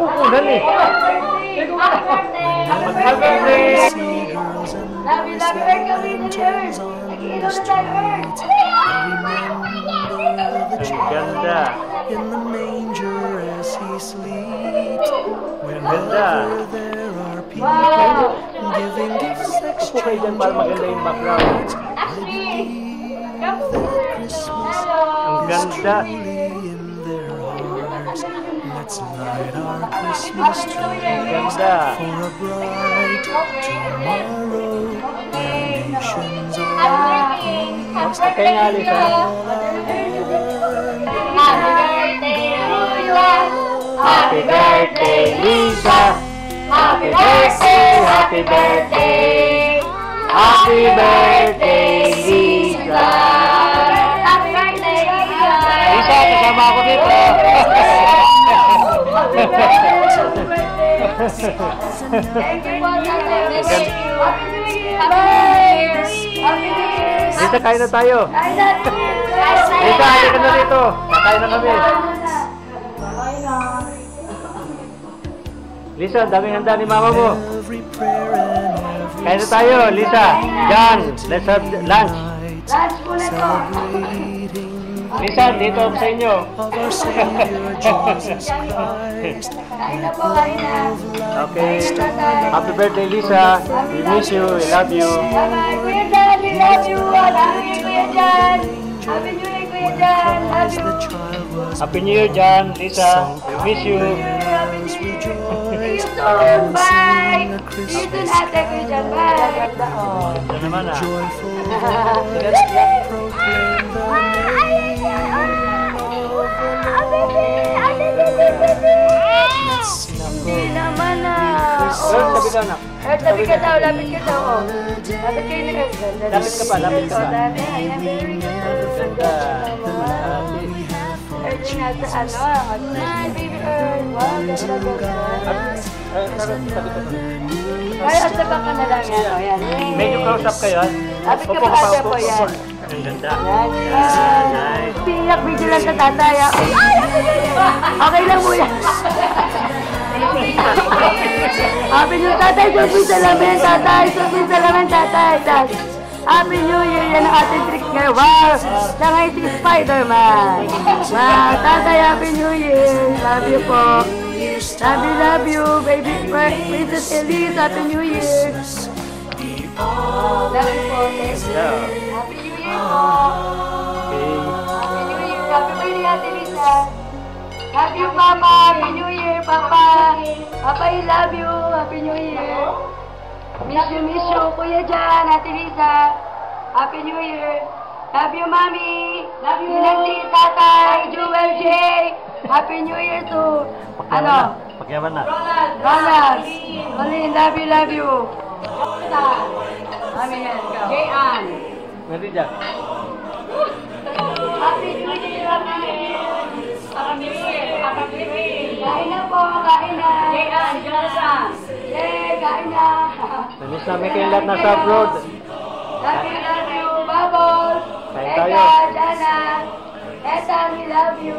kukunan eh. Happy birthday! Love you, Earth. Ganda. In the manger as he sleeps. Ganda. There are people giving gifts, Upo kayo dyan para maganda yung background. Christmas Ang ganda. in their hearts. Let's light our Christmas trees Ganda. for a bright tomorrow. Nations are peace. Okay nga, Lisa. Happy birthday, Lisa! Happy birthday, happy birthday! Happy birthday, Lisa! Happy birthday, Lisa! Lisa, kasama ako dito. Thank you po, Happy New Year! Happy New Year! Lisa, kain na tayo. Kain na! Lisa, halika ka na dito. Kakain na kami. Lisa, daming handa ni mama mo. Every prayer and every Kain na tayo, Lisa. John, let's have lunch. Lunch muna po. celebrating Lisa, dito ako sa inyo. of our Savior Jesus Christ. Kain na po, kain na. Okay. Happy birthday, Lisa. We miss you. We love you. Bye-bye, Kuya Jan. We love you. Happy New Year, Kuya Jan. Happy New Year, Kuya Jan. Love As you. the child was Happy New Year, John. Lisa, we miss you. Happy New Year. See you soon. Bye. See you soon, ate, Kuya Jan. Bye. Ito naman ah. joyful voice proclaim the name of the Lord. Hindi naman ah. Earth, tabi ka na. Earth, tabi ka daw. Lapit ka daw. Oh. Lapit kayo ni Earth. Lapit ka pa, lapit ka pa. Oh, dati. Ayan, very good. Ganda. Earth yung nasa ano. Hi, baby Earth. Wow, ganda, ganda. Tabi ka pa. Ay, asa ba ka na lang yan? O, yan. Medyo close up kayo. Lapit ka pa ate po yan. Ang ganda. Yan. Nice. Piyak, video lang sa tatay. Ah. Okay lang mo yan. Happy New Year, tatay. Sobrang salamin, tatay. Sobrang salamin, tatay. Happy New Year. Yan ang ating trick ngayon. Wow. Siya ngayon si Spider-Man. Wow, tatay. Happy New Year. Love you po. Love you, baby. Princess Elise. Happy New Year. Love you po. Yeah. Happy New Year po. Okay. Happy New Year. Happy birthday, Ate Lisa. Love you, Papa. Happy New Year, Papa. Papa, I love you. Happy New Year. Miss you, Kuya Jan, Ate Lisa. Happy New Year. Love you, Mami. Love you. Sinagsi, Tatay, Jewel J. Happy New Year to, ano? Pagyaman na. Ronald. Colleen, love you. Mami, let's go. J.An. Meron dyan. Happy New Year, Mami. Happy New Year. Kain na po, kain na. J.An, Jonathan. Yay, kain na. Namiss namin kayong lahat nasa abroad. Love you, Bubbles. Kain tayo. Eka, Jana. Ethan, we love you.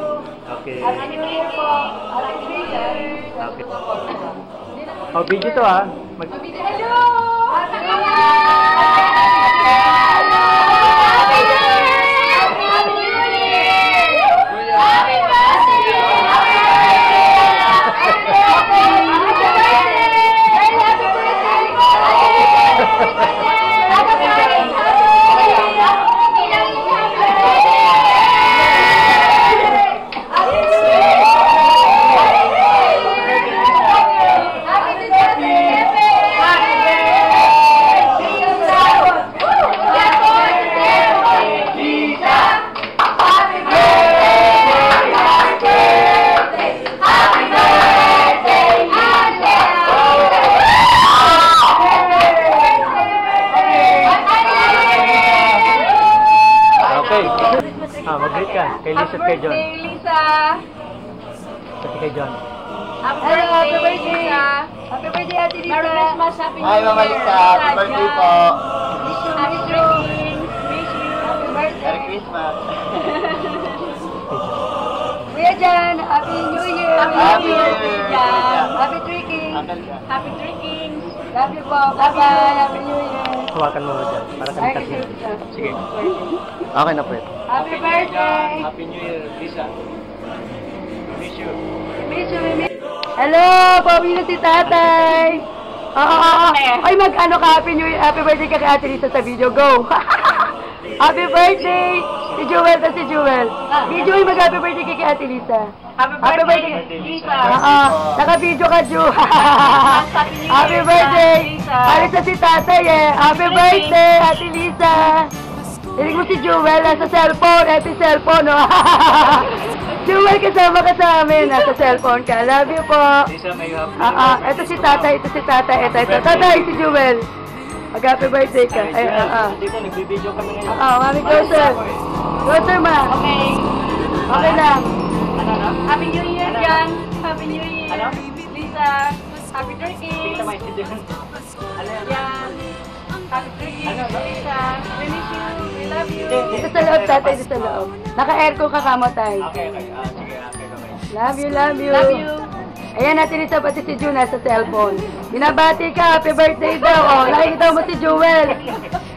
Okay. Happy New Year po. Happy New Year. Okay. Oh, video to ah. Hello! Happy New Year! Happy New Year! Happy New Year! Happy birthday! Mag-greet ka. Kay Lisa at kay John. Happy birthday, Lisa! Pati kay John. Happy birthday, Lisa! Happy birthday, Ate Lisa! Merry Christmas, Happy New Year! Hi, Mama Lisa. Happy birthday po. Happy birthday! Wish you happy birthday! Merry Christmas. Kuya Jan, Happy New Year! Happy New Year. Happy drinking. Love you po. Bye-bye. Happy New Year. Hawakan mo dyan. Para kami Ay, tatlo. kasi Sige. Okay na po ito. Happy birthday. Happy New Year, Lisa. Miss you. Miss you, miss. Hello, Pobi na si tatay. Oo. Ay, mag-ano ka, Happy New Year, Happy birthday ka kay Ate Lisa sa video. Go. Happy birthday. Si Jewel na si Jewel. Si Jewel, mag-happy birthday kay Ate Lisa. Happy birthday, Lisa. Oo. Naka-video ka, Ju. Happy birthday. Alis na si tatay eh. Happy birthday, Ate Lisa. Hilig mo si Jewel, nasa cellphone. Eto yung cellphone, no? Jewel, kasama ka sa amin. Nasa cellphone ka. Love you po. Lisa, may happy. Ito si tatay, ito si tatay. Ito. Tatay, si Jewel. Mag-happy birthday ka. Ay, Dito, nagbibideo kami ngayon. Mami, closer. Closer, ma. Okay. Okay lang. Happy New Year, Jan. Happy New Year. Ano? Lisa. Happy drinking. Kita maintindihan. Ano yan? Jan. Happy drinking. Lisa. We miss you. We love you. Dito sa loob, tatay, dito sa loob. Naka-aircon ka kamo, tay. Okay. Sige, okay. Love you, love you. Love you. Ayan, natin isa pati si June sa cellphone. Binabati ka, happy birthday daw. Oh, nakikita mo si Jewel.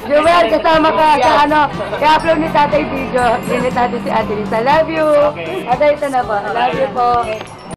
Jewel, kasama ka sa ano. Kaya-upload ni tatay video. Hindi ni tatay si Ate Lisa. Love you. Tatay, ito na po. Love you po.